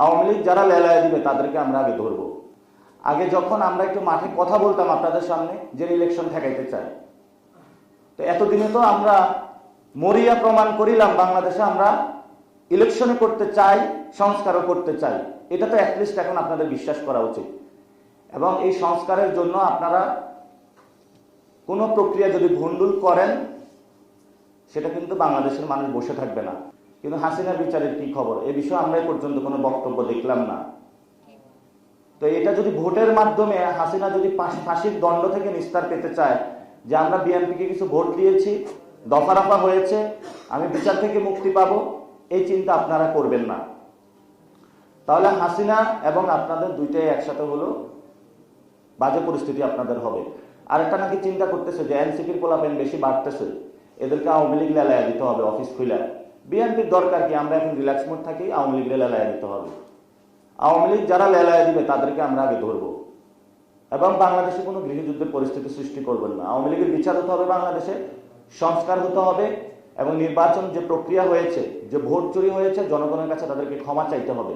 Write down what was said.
আওয়ামী লীগ যারা লেলায় দিবে তাদেরকে আমরা আগে ধরবো। আগে যখন আমরা একটু মাঠে কথা বলতাম আপনাদের সামনে যে ইলেকশন ঠেকাইতে চাই, তো এতদিনে তো আমরা মরিয়া প্রমাণ করিলাম বাংলাদেশে আমরা ইলেকশনে করতে চাই, সংস্কারও করতে চাই। এটা তো অ্যাটলিস্ট এখন আপনাদের বিশ্বাস করা উচিত। এবং এই সংস্কারের জন্য আপনারা কোনো প্রক্রিয়া যদি ভণ্ডুল করেন সেটা কিন্তু বাংলাদেশের মানুষ বসে থাকবে না। কিন্তু হাসিনার বিচারের কি খবর, এ বিষয়ে আমরা পর্যন্ত কোনো বক্তব্য দেখলাম না। তো এটা যদি ভোটের মাধ্যমে হাসিনা যদি ফাঁসির দণ্ড থেকে নিস্তার পেতে চায়, যে আমরা বিএনপিকে কিছু ভোট দিয়েছি, দফা রফা হয়েছে, আমি বিচার থেকে মুক্তি পাবো, এই চিন্তা আপনারা করবেন না। তাহলে হাসিনা এবং আপনাদের দুইটাই একসাথে হলো, বাজে পরিস্থিতি আপনাদের হবে। আর একটা নাকি চিন্তা করতেছে যে এনসিপির পোলাপেন বেশি বাড়তেছে, এদেরকে আওয়ামী লীগ লেলায়া দিতে হবে অফিস খুলে। বিএনপির দরকার কি, আমরা এখন রিল্যাক্স মোড থাকি, আওয়ামী লীগ লেলায়া দিতে হবে। আওয়ামী লীগ যারা লেলায়া দিবে তাদেরকে আমরা আগে ধরবো এবং বাংলাদেশে কোনো গৃহযুদ্ধের পরিস্থিতি সৃষ্টি করবেন না। আওয়ামী লীগের বিচার হতে হবে, বাংলাদেশে সংস্কার হতে হবে এবং নির্বাচন যে প্রক্রিয়া হয়েছে, যে ভোট চুরি হয়েছে, জনগণের কাছে তাদেরকে ক্ষমা চাইতে হবে।